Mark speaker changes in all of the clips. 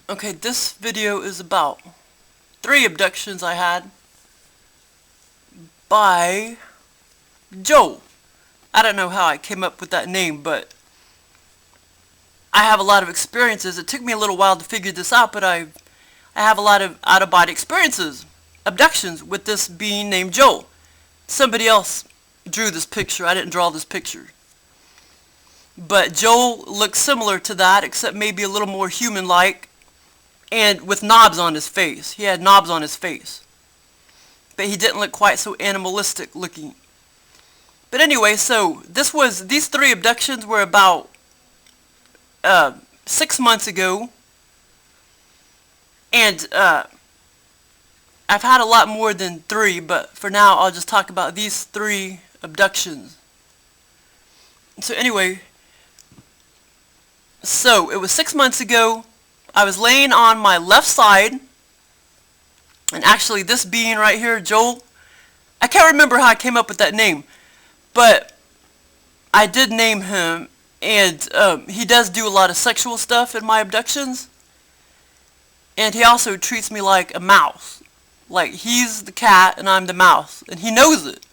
Speaker 1: Okay, this video is about 3 abductions I had by Joel. I don't know how I came up with that name, but I have a lot of experiences. It took me a little while to figure this out, but I have a lot of out-of-body experiences, abductions, with this being named Joel. Somebody else drew this picture. I didn't draw this picture. But Joel looks similar to that, except maybe a little more human-like. And with knobs on his face. He had knobs on his face. But he didn't look quite so animalistic looking. But anyway, so these 3 abductions were about 6 months ago. And I've had a lot more than 3, but for now I'll just talk about these 3 abductions. So anyway, so it was 6 months ago. I was laying on my left side, and actually this being right here, Joel, I can't remember how I came up with that name, but I did name him, and he does do a lot of sexual stuff in my abductions, and he also treats me like a mouse. Like, he's the cat and I'm the mouse, and he knows it.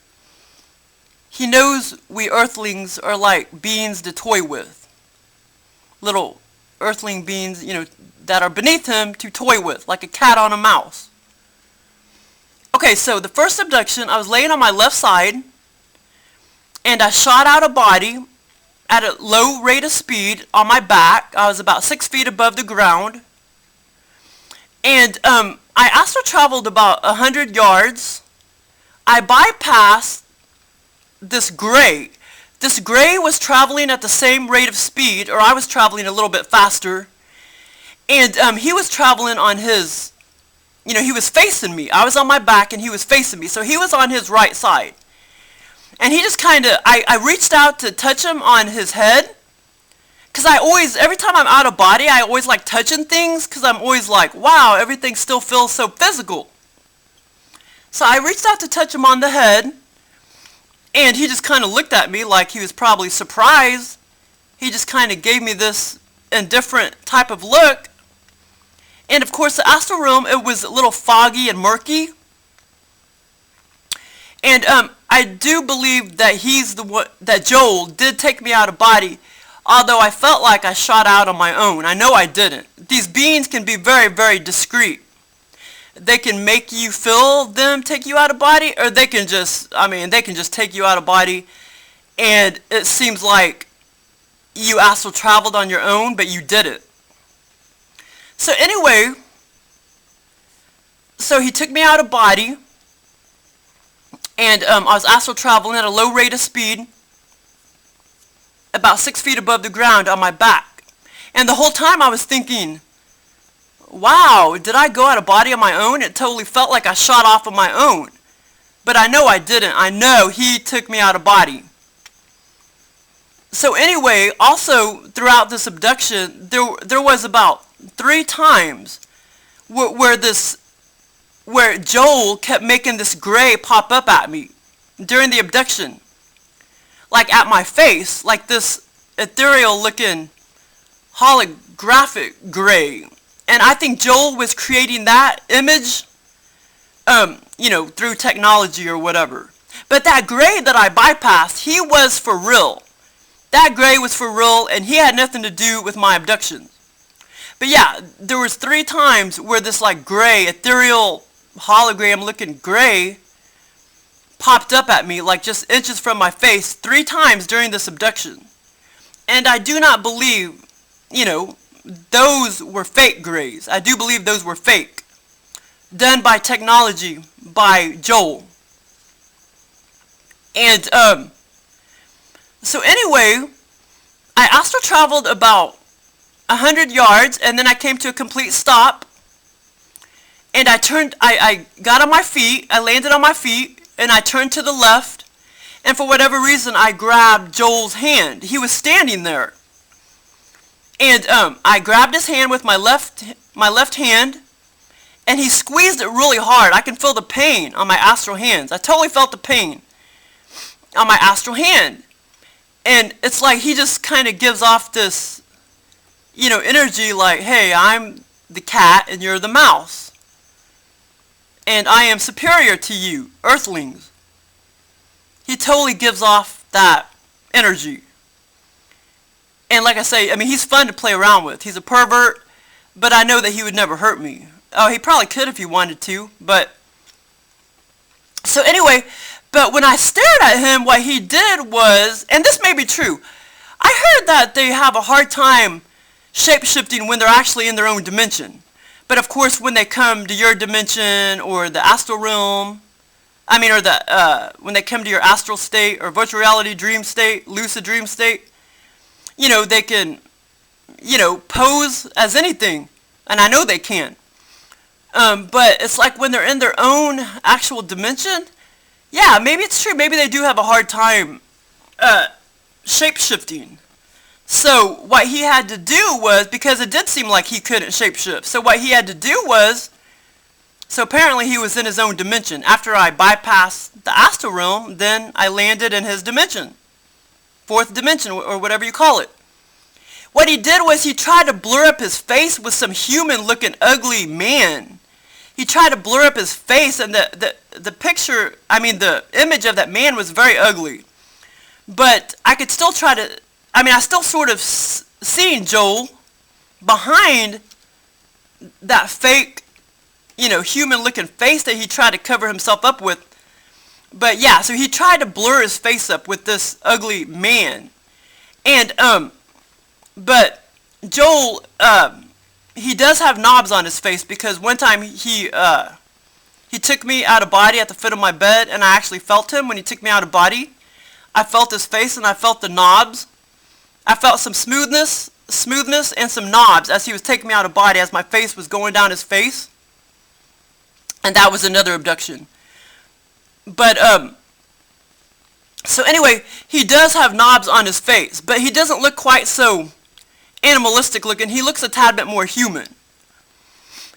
Speaker 1: He knows we earthlings are like beings to toy with. Little earthling beings, you know, that are beneath him to toy with, like a cat on a mouse. Okay, so the first abduction, I was laying on my left side, and I shot out a body at a low rate of speed on my back. I was about 6 feet above the ground, and I astral traveled about 100 yards. I bypassed this gray. This gray was traveling at the same rate of speed, or I was traveling a little bit faster. And he was traveling on his, you know, he was facing me. I was on my back and he was facing me. So he was on his right side. And he just kind of, I reached out to touch him on his head. Because I always, every time I'm out of body, I always like touching things. Because I'm always like, wow, everything still feels so physical. So I reached out to touch him on the head. And he just kind of looked at me like he was probably surprised. He just kind of gave me this indifferent type of look. And of course the astral realm, it was a little foggy and murky. And I do believe that he's the one, that Joel did take me out of body, although I felt like I shot out on my own. I know I didn't. These beings can be very, very discreet. They can make you feel them take you out of body, or they can just, they can just take you out of body, and it seems like you astral traveled on your own, but you did it. So anyway, so he took me out of body, and I was astral traveling at a low rate of speed, about 6 feet above the ground on my back. And the whole time I was thinking, wow, did I go out of body on my own? It totally felt like I shot off on my own. But I know I didn't. I know he took me out of body. So anyway, also throughout this abduction, there was about 3 times where Joel kept making this gray pop up at me during the abduction. Like at my face, like this ethereal looking holographic gray. And I think Joel was creating that image, you know, through technology or whatever. But that gray that I bypassed, he was for real. That gray was for real, and he had nothing to do with my abductions. But yeah, there was 3 times where this like gray, ethereal, hologram looking gray popped up at me like just inches from my face 3 times during this abduction. And I do not believe, you know, those were fake grays. I do believe those were fake. done by technology by Joel. And so anyway, I astral traveled about 100 yards, and then I came to a complete stop. And I got on my feet, I landed on my feet, and I turned to the left. And for whatever reason, I grabbed Joel's hand. He was standing there. And I grabbed his hand with my left hand, and he squeezed it really hard. I can feel the pain on my astral hands. I totally felt the pain on my astral hand. And it's like he just kind of gives off this, energy like, hey, I'm the cat and you're the mouse. And I am superior to you, earthlings. He totally gives off that energy. And like I say, he's fun to play around with. He's a pervert, but I know that he would never hurt me. Oh, he probably could if he wanted to, but... So anyway, but when I stared at him, what he did was, and this may be true, I heard that they have a hard time shape-shifting when they're actually in their own dimension. But of course, when they come to your dimension or the astral realm, when they come to your astral state or virtual reality dream state, lucid dream state, they can, pose as anything. And I know they can. But it's like when they're in their own actual dimension, yeah, maybe it's true. Maybe they do have a hard time shape-shifting. So what he had to do was, because it did seem like he couldn't shapeshift, so what he had to do was, so apparently he was in his own dimension. After I bypassed the astral realm, then I landed in his dimension. Fourth dimension, or whatever you call it. What he did was he tried to blur up his face with some human-looking ugly man. He tried to blur up his face, and the picture, the image of that man was very ugly. But I could still try to, I still sort of seen Joel behind that fake, human-looking face that he tried to cover himself up with. But yeah, so he tried to blur his face up with this ugly man. And, but Joel, he does have knobs on his face, because one time he took me out of body at the foot of my bed, and I actually felt him when he took me out of body. I felt his face, and I felt the knobs. I felt some smoothness and some knobs as he was taking me out of body, as my face was going down his face. And that was another abduction. But, so anyway, he does have knobs on his face, but he doesn't look quite so animalistic looking. He looks a tad bit more human.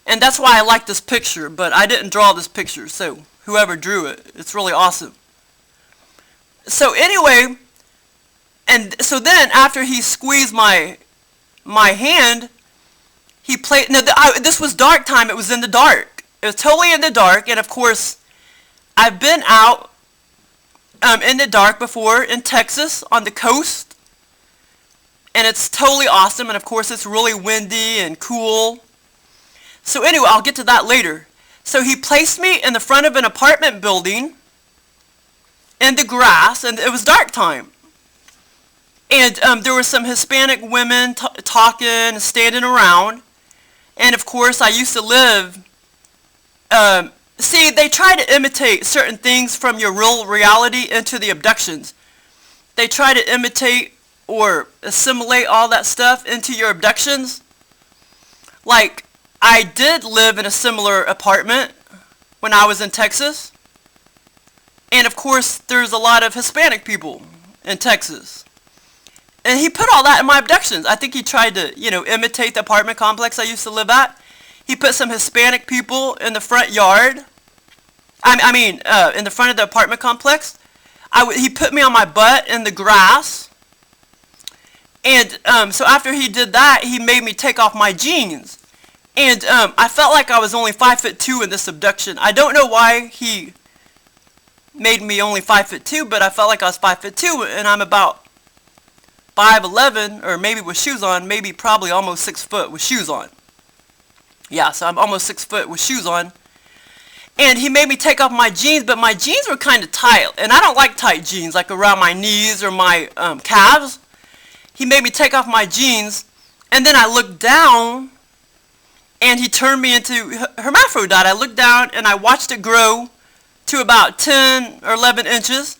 Speaker 1: And that's why I like this picture, but I didn't draw this picture, so whoever drew it, it's really awesome. So anyway, and so then after he squeezed my hand, he played, this was dark time, it was in the dark. It was totally in the dark, and of course, I've been out in the dark before in Texas on the coast, and it's totally awesome, and of course it's really windy and cool. So anyway, I'll get to that later. So he placed me in the front of an apartment building in the grass, and it was dark time. And there were some Hispanic women talking and standing around, and of course I used to live, see, they try to imitate certain things from your real reality into the abductions. They try to imitate or assimilate all that stuff into your abductions. Like, I did live in a similar apartment when I was in Texas. And of course, there's a lot of Hispanic people in Texas. And he put all that in my abductions. I think he tried to, imitate the apartment complex I used to live at. He put some Hispanic people in the front yard. In the front of the apartment complex. He put me on my butt in the grass. And so after he did that, he made me take off my jeans. And I felt like I was only 5'2" in this abduction. I don't know why he made me only 5'2", but I felt like I was 5'2", and I'm about 5'11", or maybe with shoes on, probably almost 6 foot with shoes on. Yeah, so I'm almost 6 foot with shoes on. And he made me take off my jeans, but my jeans were kind of tight. And I don't like tight jeans, like around my knees or my calves. He made me take off my jeans, and then I looked down, and he turned me into hermaphrodite. I looked down and I watched it grow to about 10 or 11 inches,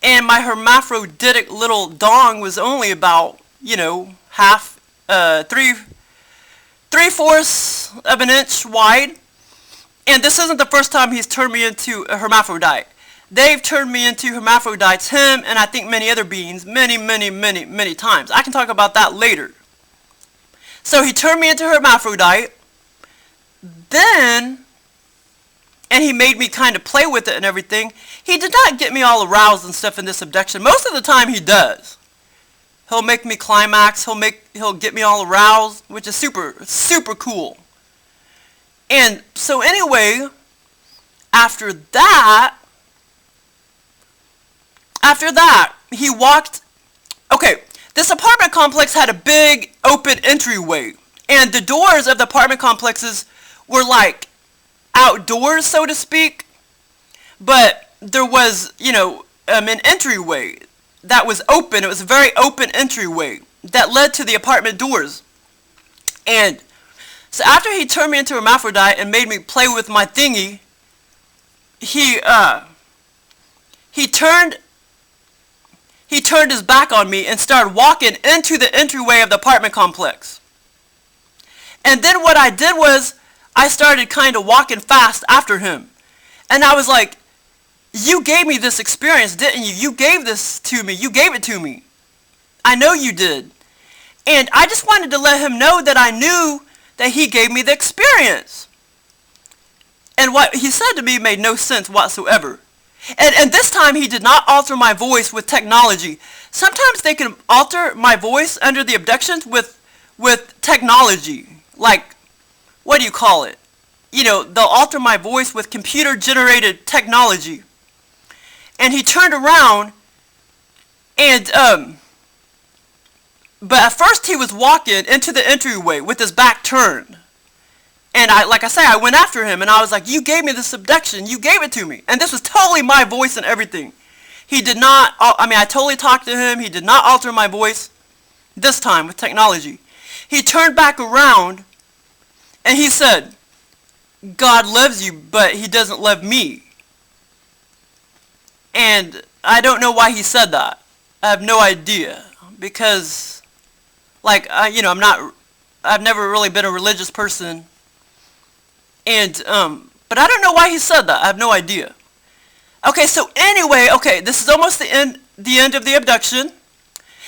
Speaker 1: and my hermaphroditic little dong was only about, you know, half, three-fourths of an inch wide. And this isn't the first time he's turned me into a hermaphrodite. They've turned me into hermaphrodites, him and I think many other beings, many, many, many, many times. I can talk about that later. So he turned me into hermaphrodite, then, and he made me kind of play with it and everything. He did not get me all aroused and stuff in this abduction. Most of the time he does. He'll make me climax, he'll get me all aroused, which is super, super cool. And so anyway, after that, he walked, okay, this apartment complex had a big open entryway, and the doors of the apartment complexes were like outdoors, so to speak, but there was, you know, an entryway that was open. It was a very open entryway that led to the apartment doors. And so after he turned me into a hermaphrodite and made me play with my thingy, he turned his back on me and started walking into the entryway of the apartment complex. And then what I did was I started kind of walking fast after him. And I was like, you gave me this experience, didn't you? You gave this to me. You gave it to me. I know you did. And I just wanted to let him know that I knew that he gave me the experience. And what he said to me made no sense whatsoever. And this time he did not alter my voice with technology. Sometimes they can alter my voice under the abductions with technology. Like, what do you call it? You know, they'll alter my voice with computer-generated technology. And he turned around and, but at first he was walking into the entryway with his back turned. And like I say, I went after him and I was like, you gave me this abduction. You gave it to me. And this was totally my voice and everything. He did not, I totally talked to him. He did not alter my voice this time with technology. He turned back around and he said, God loves you, but he doesn't love me. And I don't know why he said that. I have no idea. Because, like, you know, I've never really been a religious person. And, but I don't know why he said that. I have no idea. Okay, so anyway, okay, this is almost the end of the abduction.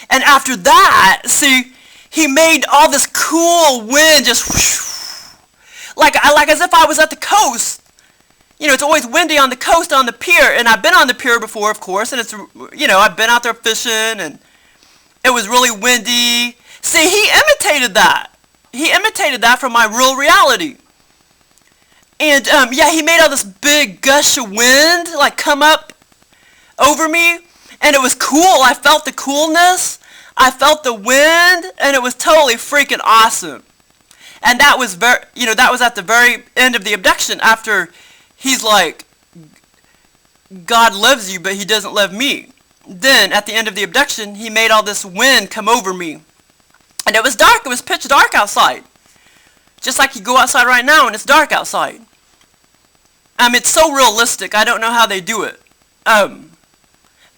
Speaker 1: And after that, see, he made all this cool wind just whoosh, like as if I was at the coast. You know, it's always windy on the coast on the pier, and I've been on the pier before, of course, and it's, you know, I've been out there fishing, and it was really windy. See, he imitated that. He imitated that from my real reality. And, yeah, he made all this big gush of wind, like, come up over me, and it was cool. I felt the coolness. I felt the wind, and it was totally freaking awesome. And that was that was at the very end of the abduction, after he's like, God loves you, but he doesn't love me. Then, at the end of the abduction, he made all this wind come over me. And it was dark. It was pitch dark outside. Just like you go outside right now and it's dark outside. It's so realistic. I don't know how they do it. But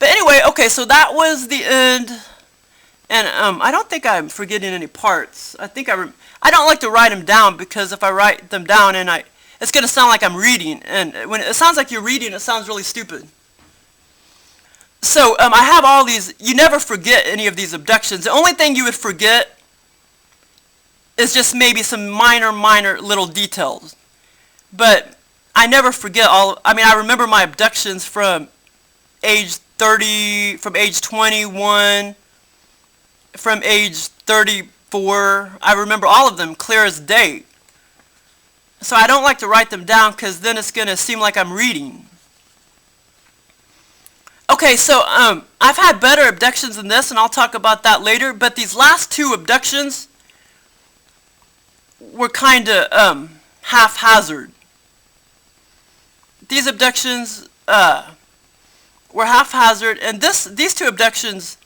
Speaker 1: anyway, okay, so that was the end. And I don't think I'm forgetting any parts. I think I don't like to write them down, because if I write them down and it's going to sound like I'm reading. And when it sounds like you're reading, it sounds really stupid. So I have all these. You never forget any of these abductions. The only thing you would forget is just maybe some minor little details. But I never forget all. I remember my abductions from age 30, from age 21, from age 34. I remember all of them clear as day. So I don't like to write them down, because then it's going to seem like I'm reading. Okay, so I've had better abductions than this, and I'll talk about that later. But these last two abductions were kind of haphazard. These abductions were haphazard, and these two abductions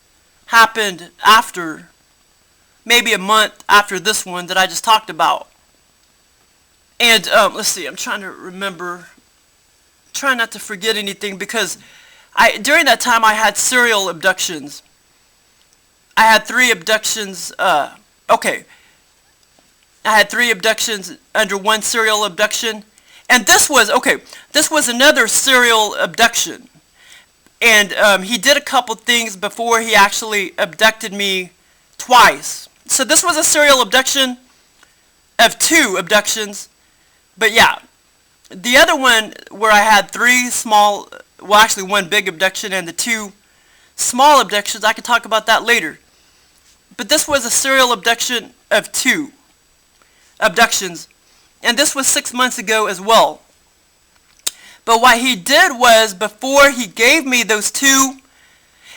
Speaker 1: happened after, maybe a month after this one that I just talked about. And let's see, I'm trying to remember, trying not to forget anything, because during that time I had serial abductions. I had 3 abductions, okay. I had 3 abductions under one serial abduction. And this was, okay, this was another serial abduction. And he did a couple things before he actually abducted me twice. So this was a serial abduction of 2 abductions. But yeah, the other one where I had 3 small, well actually 1 big abduction and the 2 small abductions, I could talk about that later. But this was a serial abduction of 2 abductions. And this was 6 months ago as well. But what he did was, before he gave me those 2,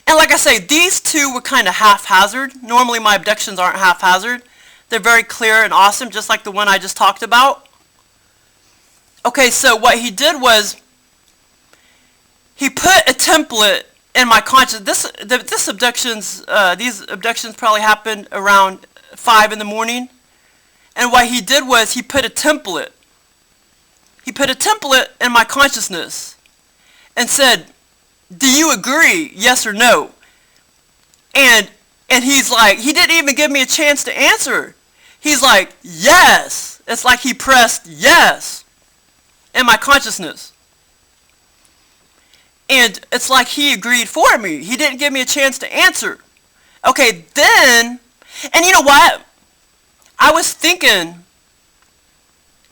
Speaker 1: and like I say, these 2 were kind of haphazard. Normally my abductions aren't haphazard. They're very clear and awesome, just like the one I just talked about. Okay, so what he did was, he put a template in my conscious. These abductions probably happened around 5 in the morning. And what he did was, he put a template. He put a template in my consciousness and said, do you agree, yes or no? And he's like, he didn't even give me a chance to answer. He's like, yes. It's like he pressed yes in my consciousness. And it's like he agreed for me. He didn't give me a chance to answer. Okay, then, and you know what? I was thinking,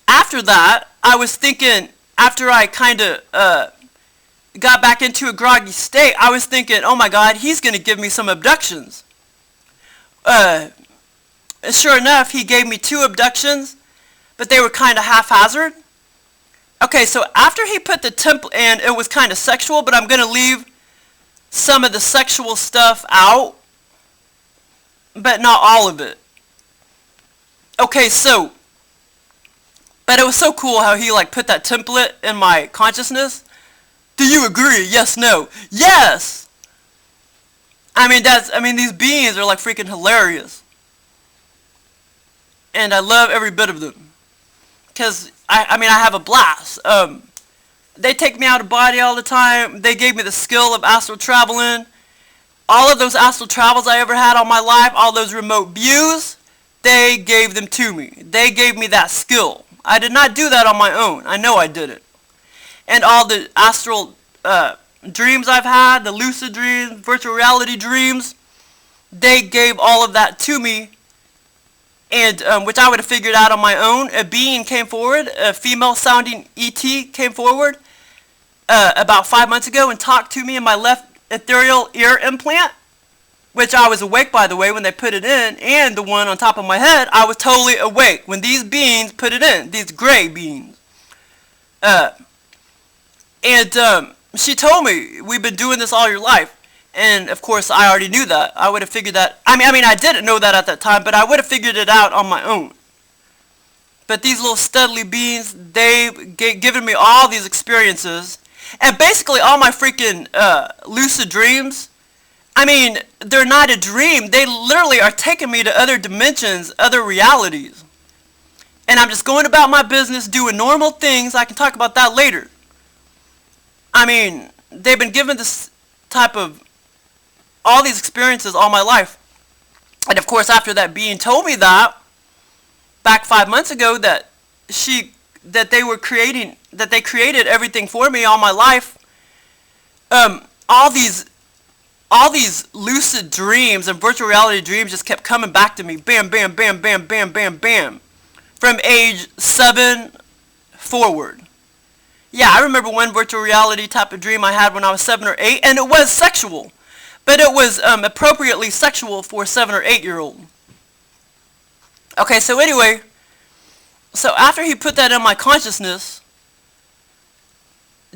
Speaker 1: after that, after I kind of got back into a groggy state, I was thinking, oh my God, he's going to give me some abductions. Sure enough, he gave me 2 abductions, but they were kind of haphazard. Okay, so after he put the template, and it was kind of sexual, but I'm going to leave some of the sexual stuff out, but not all of it. Okay, so, but it was so cool how he like put that template in my consciousness. Do you agree? Yes, no. Yes! I mean, these beings are like freaking hilarious. And I love every bit of them. Because, I have a blast. They take me out of body all the time. They gave me the skill of astral traveling. All of those astral travels I ever had all my life, all those remote views, they gave them to me. They gave me that skill. I did not do that on my own. I know I didn't. And all the astral dreams I've had, the lucid dreams, virtual reality dreams, they gave all of that to me, and which I would have figured out on my own. A being came forward, a female-sounding ET came forward about 5 months ago and talked to me in my left ethereal ear implant, which I was awake, by the way, when they put it in, and the one on top of my head, I was totally awake when these beings put it in, these gray beings. She told me, we've been doing this all your life. And, of course, I already knew that. I would have figured that. I mean, I didn't know that at that time, but I would have figured it out on my own. But these little studly beings, they've given me all these experiences. And basically, all my freaking lucid dreams, I mean, they're not a dream. They literally are taking me to other dimensions, other realities. And I'm just going about my business, doing normal things. I can talk about that later. I mean, they've been given this type of, all these experiences all my life. And of course, after that being told me that, back 5 months ago, that they created everything for me all my life, all these lucid dreams and virtual reality dreams just kept coming back to me. Bam, bam, bam, bam, bam, bam, bam. From age 7 forward. Yeah, I remember one virtual reality type of dream I had when I was 7 or 8, and it was sexual. But it was appropriately sexual for a 7 or 8-year-old. Okay, so anyway, so after he put that in my consciousness,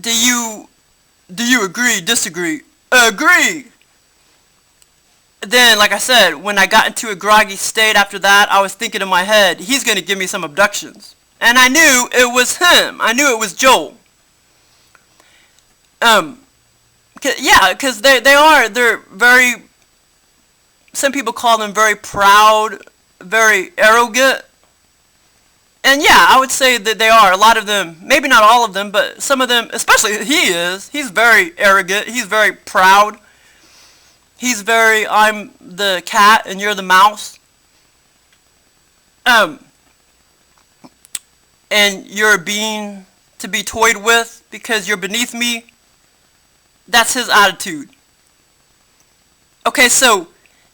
Speaker 1: do you agree, disagree? Agree! Then, like I said, when I got into a groggy state after that, I was thinking in my head, he's going to give me some abductions. And I knew it was him. I knew it was Joel. Yeah, because they're very, some people call them very proud, very arrogant. And yeah, I would say that they are. A lot of them, maybe not all of them, but some of them, especially he is. He's very arrogant. He's very proud. He's very, I'm the cat and you're the mouse. And you're a being to be toyed with because you're beneath me. That's his attitude. Okay, so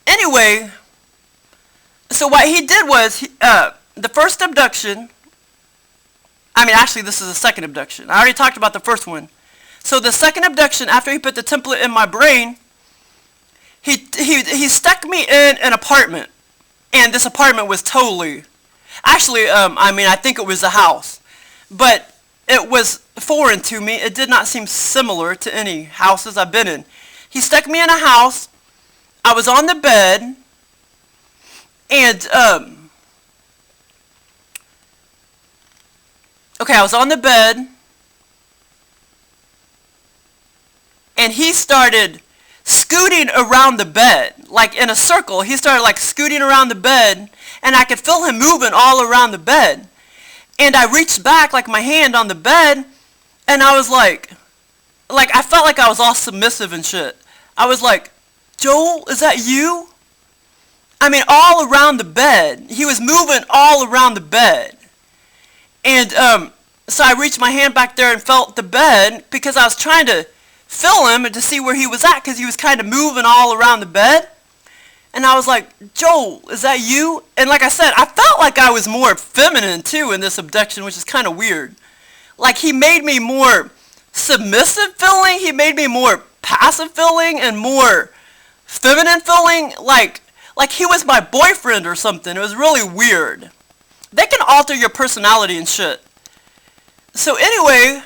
Speaker 1: anyway, so what he did was, the first abduction, I mean actually this is the second abduction. I already talked about the first one. So the second abduction, after he put the template in my brain, he stuck me in an apartment. And this apartment was totally, actually, I mean, I think it was a house. But it was foreign to me. It did not seem similar to any houses I've been in. He stuck me in a house. I was on the bed. And, okay, I was on the bed. And he started scooting around the bed, like in a circle. He started like scooting around the bed, and I could feel him moving all around the bed. And I reached back, like my hand on the bed, and I was like I felt like I was all submissive and shit. I was like, Joel, is that you? I mean, all around the bed. He was moving all around the bed. And so I reached my hand back there and felt the bed because I was trying to feel him and to see where he was at because he was kind of moving all around the bed. And I was like, Joel, is that you? And like I said, I felt like I was more feminine too in this abduction, which is kind of weird. Like he made me more submissive feeling. He made me more passive feeling and more feminine feeling. Like he was my boyfriend or something. It was really weird. They can alter your personality and shit. So anyway,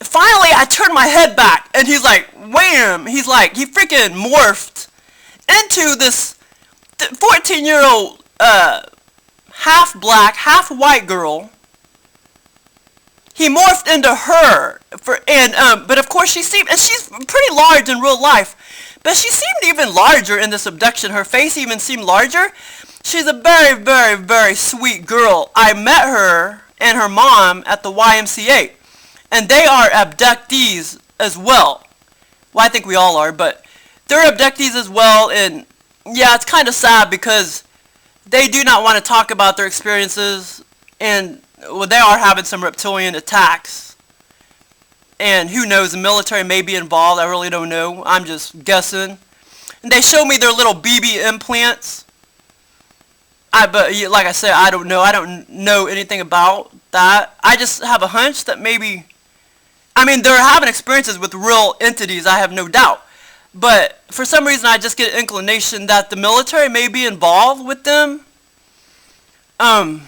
Speaker 1: finally, I turned my head back, and he's like, wham! He's like, he freaking morphed into this 14-year-old, half black, half white girl. He morphed into her, but of course she seemed, and she's pretty large in real life, but she seemed even larger in this abduction. Her face even seemed larger. She's a very, very, very sweet girl. I met her and her mom at the YMCA. And they are abductees as well. Well, I think we all are, but they're abductees as well. And yeah, it's kind of sad because they do not want to talk about their experiences. And well, they are having some reptilian attacks. And who knows, the military may be involved. I really don't know. I'm just guessing. And they show me their little BB implants. But like I said, I don't know. I don't know anything about that. I just have a hunch that maybe, I mean, they're having experiences with real entities, I have no doubt. But for some reason, I just get an inclination that the military may be involved with them. And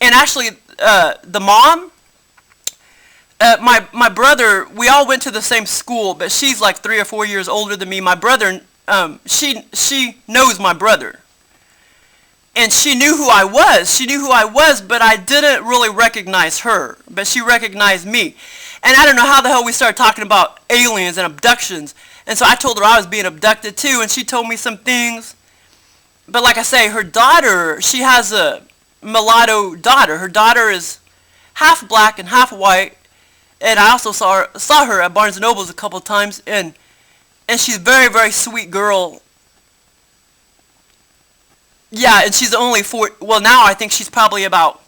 Speaker 1: actually, the mom, my brother, we all went to the same school, but she's like 3 or 4 years older than me. My brother, she knows my brother. And she knew who I was. She knew who I was, but I didn't really recognize her. But she recognized me. And I don't know how the hell we started talking about aliens and abductions. And so I told her I was being abducted too, and she told me some things. But like I say, her daughter, she has a mulatto daughter. Her daughter is half black and half white. And I also saw her at Barnes & Noble's a couple of times. And she's a very, very sweet girl. Yeah, and she's only well, now I think she's probably about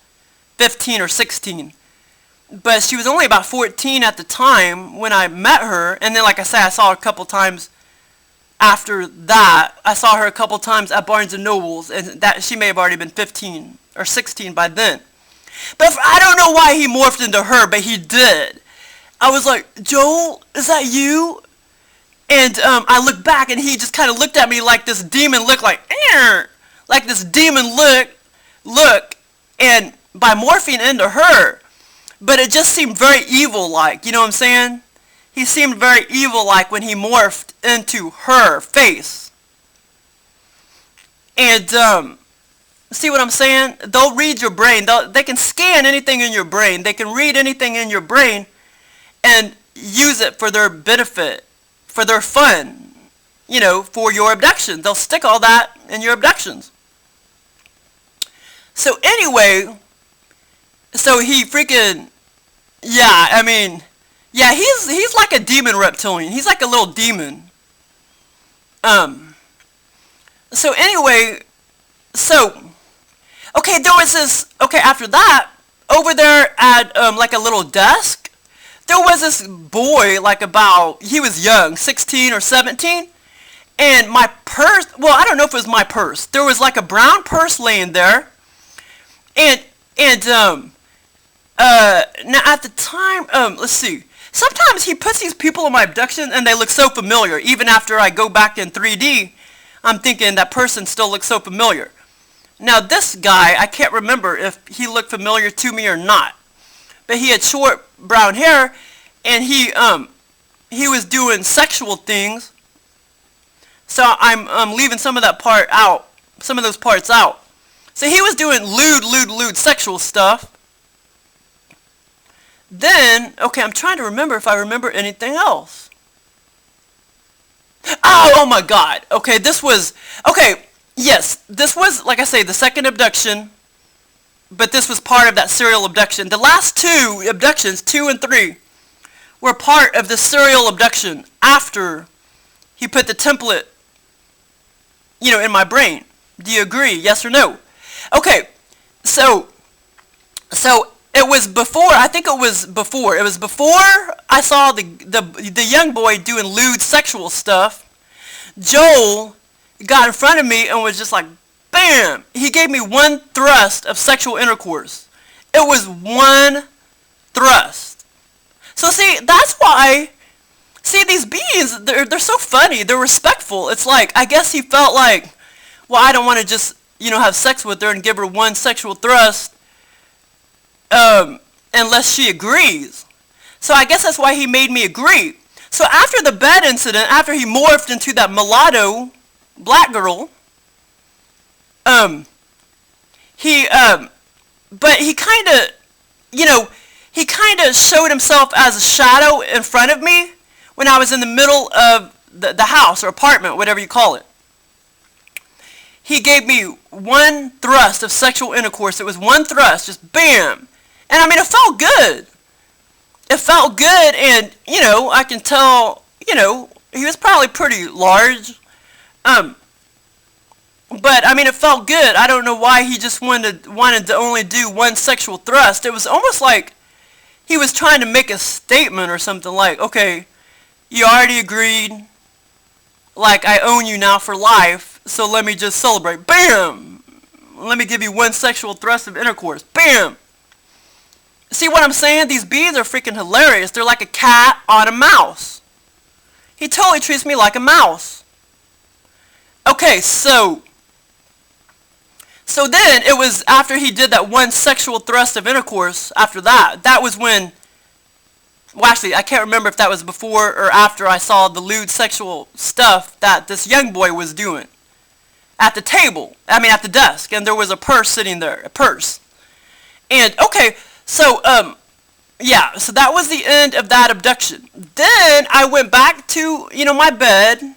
Speaker 1: 15 or 16. But she was only about 14 at the time when I met her. And then, like I said, I saw her a couple times after that. I saw her a couple times at Barnes & Noble's. And that she may have already been 15 or 16 by then. But I don't know why he morphed into her, but he did. I was like, Joel, is that you? And I looked back, and he just kind of looked at me like this demon look, like this demon look, and by morphing into her, but it just seemed very evil-like, you know what I'm saying? He seemed very evil-like when he morphed into her face. And, see what I'm saying? They'll read your brain. They can scan anything in your brain. They can read anything in your brain and use it for their benefit, for their fun, you know, for your abduction. They'll stick all that in your abductions. So anyway, so he freaking, yeah, I mean, yeah, he's like a demon reptilian. He's like a little demon. Um, so anyway, so, okay, there was this, okay, after that, over there at, like a little desk, there was this boy, like about, he was young, 16 or 17, and my purse, well, I don't know if it was my purse. There was like a brown purse laying there, and, and, now at the time, let's see. Sometimes he puts these people in my abduction and they look so familiar. Even after I go back in 3D, I'm thinking that person still looks so familiar. Now this guy, I can't remember if he looked familiar to me or not. But he had short brown hair and he was doing sexual things. So I'm leaving some of that part out, some of those parts out. So he was doing lewd sexual stuff. Then, okay, I'm trying to remember if I remember anything else. Oh my god. Okay, this was, okay, yes, this was, like I say, the second abduction, but this was part of that serial abduction. The last two abductions, 2 and 3, were part of the serial abduction after he put the template, you know, in my brain. Do you agree? Yes or no? Okay, so it was before, I think it was before I saw the young boy doing lewd sexual stuff. Joel got in front of me and was just like, bam! He gave me one thrust of sexual intercourse. It was one thrust. So see, that's why, see, these beings, they're so funny, they're respectful. It's like, I guess he felt like, well, I don't want to just, you know, have sex with her and give her one sexual thrust, unless she agrees. So I guess that's why he made me agree. So after the bed incident, after he morphed into that mulatto black girl, but he kind of, you know, he kind of showed himself as a shadow in front of me when I was in the middle of the house or apartment, whatever you call it. He gave me one thrust of sexual intercourse. It was one thrust, just bam. And I mean, it felt good. It felt good, and, you know, I can tell, you know, he was probably pretty large. But, I mean, it felt good. I don't know why he just wanted to only do one sexual thrust. It was almost like he was trying to make a statement or something like, okay, you already agreed. Like, I own you now for life, so let me just celebrate. Bam! Let me give you one sexual thrust of intercourse. Bam! See what I'm saying? These bees are freaking hilarious. They're like a cat on a mouse. He totally treats me like a mouse. Okay, so then it was after he did that one sexual thrust of intercourse, after that, that was when, well actually, I can't remember if that was before or after I saw the lewd sexual stuff that this young boy was doing. At the table, I mean at the desk, and there was a purse sitting there, a purse. And, okay, so, yeah, so that was the end of that abduction. Then I went back to, you know, my bed,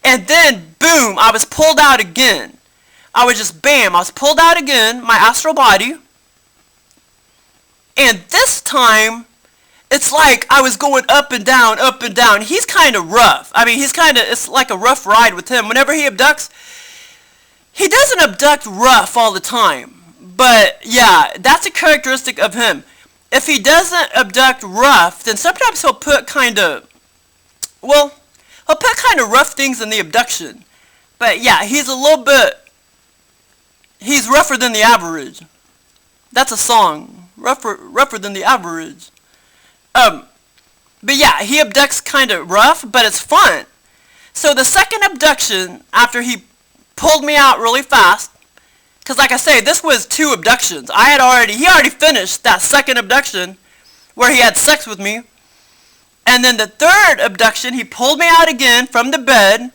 Speaker 1: and then, boom, I was pulled out again. I was just, bam, I was pulled out again, my astral body, and this time, it's like I was going up and down, up and down. He's kind of rough. I mean, it's like a rough ride with him. Whenever he abducts, he doesn't abduct rough all the time. But, yeah, that's a characteristic of him. If he doesn't abduct rough, then sometimes he'll put kind of, well, he'll put kind of rough things in the abduction. But, yeah, he's a little bit, he's rougher than the average. That's a song. Rougher than the average. But, yeah, he abducts kind of rough, but it's fun. So the second abduction, after he pulled me out really fast, because like I say, this was 2 abductions. He already finished that second abduction where he had sex with me. And then the third abduction, he pulled me out again from the bed.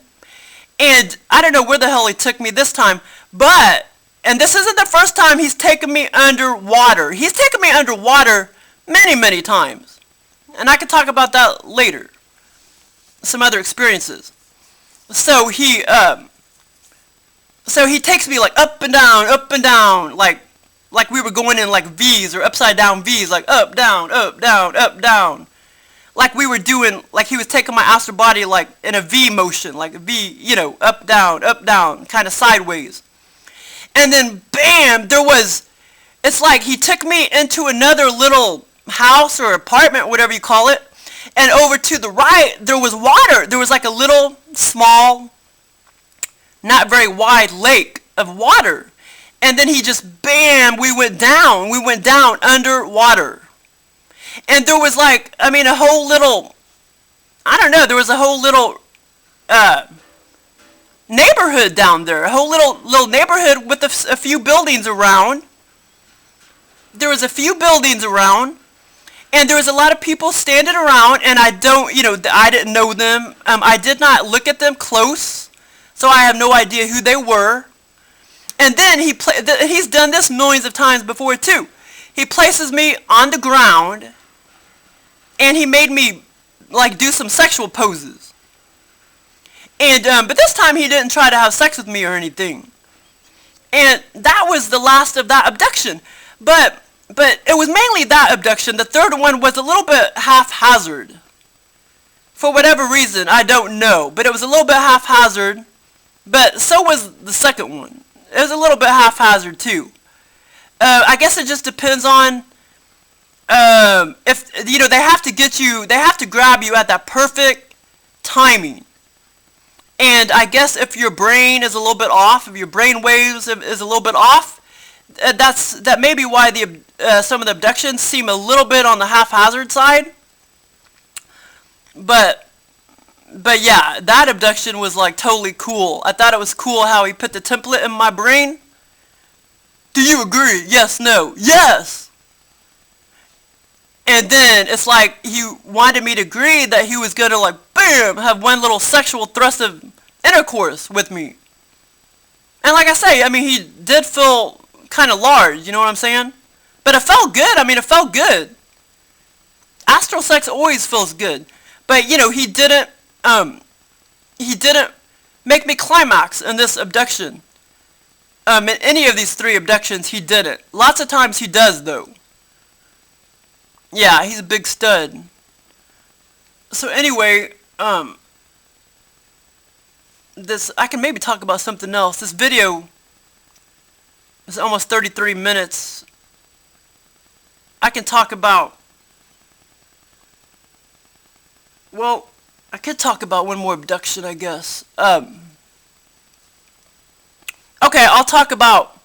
Speaker 1: And I don't know where the hell he took me this time. But, and this isn't the first time he's taken me underwater. He's taken me underwater many, many times. And I could talk about that later. Some other experiences. So he, So he takes me like up and down, like we were going in like V's or upside down V's, like up, down, up, down, up, down. Like we were doing, like he was taking my astral body like in a V motion, like a V, you know, up, down, kind of sideways. And then bam, it's like he took me into another little house or apartment, whatever you call it. And over to the right, there was water. There was like a little small, not very wide lake of water. And then he just, bam, we went down underwater. And there was like, I mean, a whole little, I don't know, there was a whole little neighborhood down there. A whole little neighborhood with a few buildings around. There was a few buildings around. And there was a lot of people standing around, and I didn't know them. I did not look at them close, so I have no idea who they were. And then he's done this millions of times before too. He places me on the ground, and he made me like do some sexual poses. And but this time he didn't try to have sex with me or anything. And that was the last of that abduction. But it was mainly that abduction. The third one was a little bit haphazard. For whatever reason, I don't know. But it was a little bit haphazard. But so was the second one. It was a little bit haphazard too. I guess it just depends on if, you know, they have to grab you at that perfect timing. And I guess if your brain is a little bit off, if your brain waves is a little bit off, that may be why some of the abductions seem a little bit on the haphazard side. But yeah, that abduction was like totally cool. I thought it was cool how he put the template in my brain. Do you agree? Yes, no, yes. And then it's like he wanted me to agree that he was gonna like bam have one little sexual thrust of intercourse with me. And like I say, I mean, he did feel kind of large, you know what I'm saying? But it felt good. I mean, it felt good. Astral sex always feels good. But you know, he didn't make me climax in this abduction. In any of these 3 abductions, he didn't. Lots of times he does though. Yeah, he's a big stud. So anyway, I can maybe talk about something else. This video is almost 33 minutes. I can talk about, well, I could talk about one more abduction, I guess. Okay, I'll talk about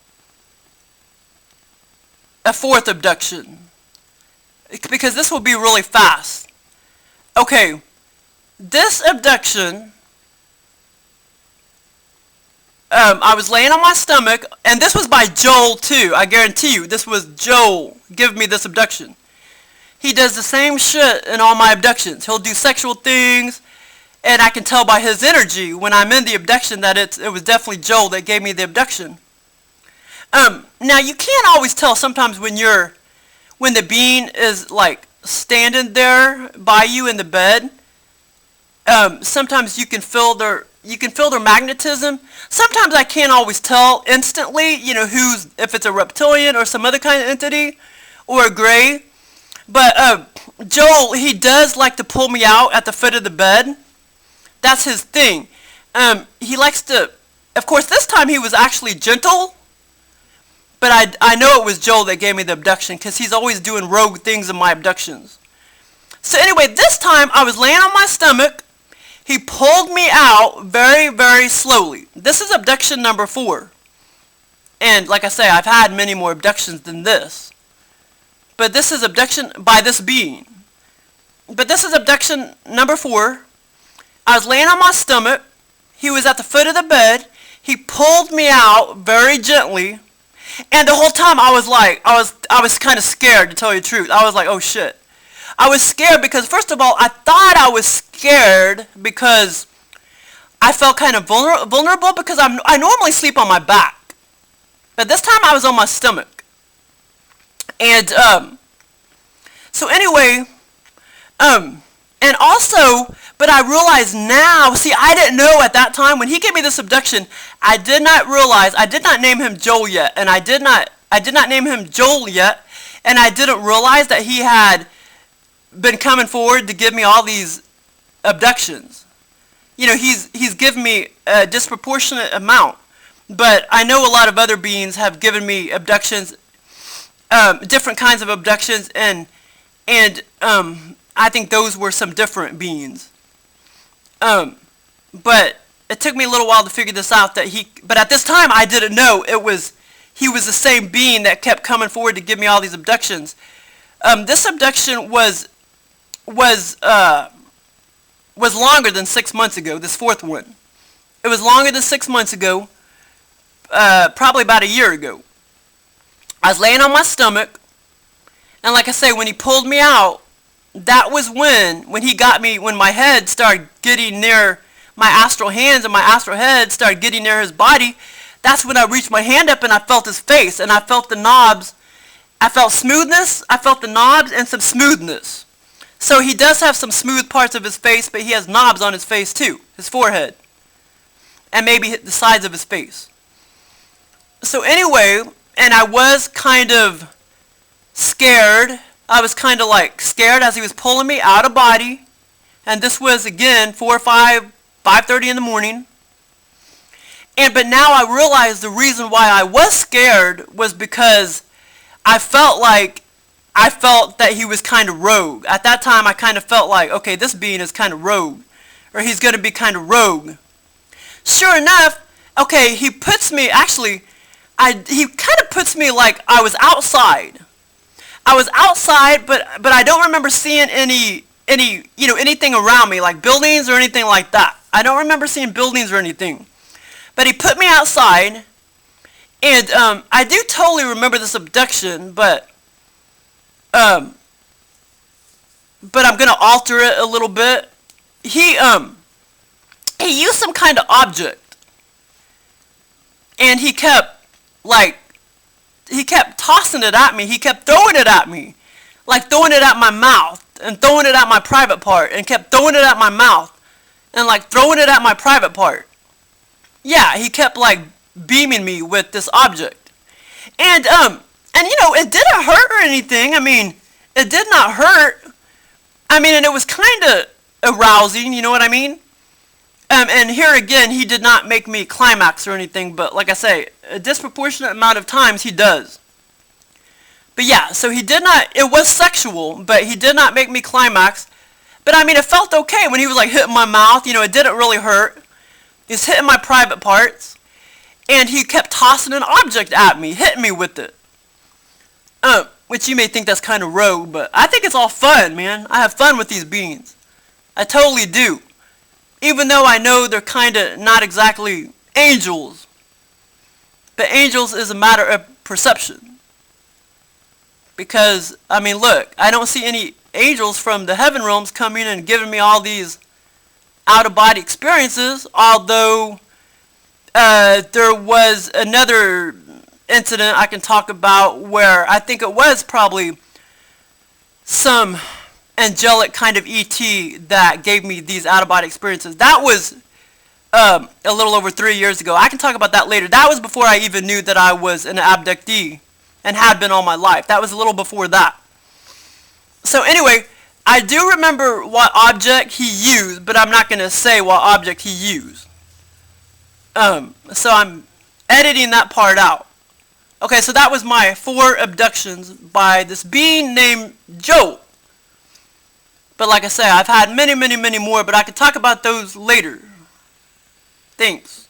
Speaker 1: a 4th abduction, because this will be really fast. Okay, this abduction, I was laying on my stomach, and this was by Joel too. I guarantee you, this was Joel giving me this abduction. He does the same shit in all my abductions. He'll do sexual things, and I can tell by his energy when I'm in the abduction that it was definitely Joel that gave me the abduction. Now you can't always tell sometimes when the being is like standing there by you in the bed. Sometimes you can feel their magnetism. Sometimes I can't always tell instantly, you know, if it's a reptilian or some other kind of entity or a gray. But Joel, he does like to pull me out at the foot of the bed. That's his thing. He likes to, of course, this time he was actually gentle. But I know it was Joel that gave me the abduction, because he's always doing rogue things in my abductions. So anyway, this time I was laying on my stomach. He pulled me out very, very slowly. This is abduction number 4. And like I say, I've had many more abductions than this. But this is abduction by this being. But this is abduction number 4. I was laying on my stomach. He was at the foot of the bed. He pulled me out very gently. And the whole time I was kind of scared, to tell you the truth. I was like, oh shit. I was scared because, first of all, I thought I was scared because I felt kind of vulnerable because I normally sleep on my back. But this time I was on my stomach. And, so anyway, And also, but I realize now, see, I didn't know at that time, when he gave me this abduction, I did not realize, I did not name him Joel yet, and I did not name him Joel yet, and I didn't realize that he had been coming forward to give me all these abductions. You know, he's given me a disproportionate amount, but I know a lot of other beings have given me abductions, different kinds of abductions, and I think those were some different beings. But it took me a little while to figure this out, but at this time I didn't know he was the same being that kept coming forward to give me all these abductions. This abduction was longer than 6 months ago, this fourth one. It was longer than 6 months ago, probably about a year ago. I was laying on my stomach, and like I say, when he pulled me out, that was when he got me, when my head started getting near my astral hands and my astral head started getting near his body. That's when I reached my hand up and I felt his face, and I felt the knobs. I felt smoothness, I felt the knobs, and some smoothness. So he does have some smooth parts of his face, but he has knobs on his face too, his forehead, and maybe the sides of his face. So anyway, and I was kind of scared. I was kind of like scared as he was pulling me out of body. And this was again 5:30 in the morning. But now I realized the reason why I was scared was because I felt that he was kind of rogue. At that time I kind of felt like, okay, this being is kind of rogue, or he's going to be kind of rogue. Sure enough, okay, he puts me, actually, he kind of puts me like I was outside. I was outside, but I don't remember seeing anything around me, like buildings or anything like that. I don't remember seeing buildings or anything. But he put me outside, and I do totally remember this abduction, but I'm gonna alter it a little bit. He used some kind of object, and he kept tossing it at me. He kept throwing it at me, like throwing it at my mouth and throwing it at my private part, and kept throwing it at my mouth and like throwing it at my private part. Yeah, he kept like beaming me with this object, and you know, it didn't hurt or anything. I mean, it did not hurt. I mean, and it was kind of arousing, you know what I mean? And here again, he did not make me climax or anything, but like I say, a disproportionate amount of times he does. But yeah, so he did not, it was sexual, but he did not make me climax. But I mean, it felt okay when he was like hitting my mouth, you know, it didn't really hurt. He was hitting my private parts, and he kept tossing an object at me, hitting me with it. Which you may think that's kind of rogue, but I think it's all fun, man. I have fun with these beings. I totally do. Even though I know they're kind of not exactly angels. But angels is a matter of perception. Because, I mean, look, I don't see any angels from the heaven realms coming and giving me all these out-of-body experiences, although there was another incident I can talk about where I think it was probably some angelic kind of ET that gave me these out-of-body experiences. That was a little over 3 years ago. I can talk about that later. That was before I even knew that I was an abductee and had been all my life. That was a little before that. So anyway, I do remember what object he used, but I'm not going to say what object he used. So I'm editing that part out. Okay, so that was my 4 abductions by this being named Joe. But like I say, I've had many, many, many more, but I could talk about those later. Thanks.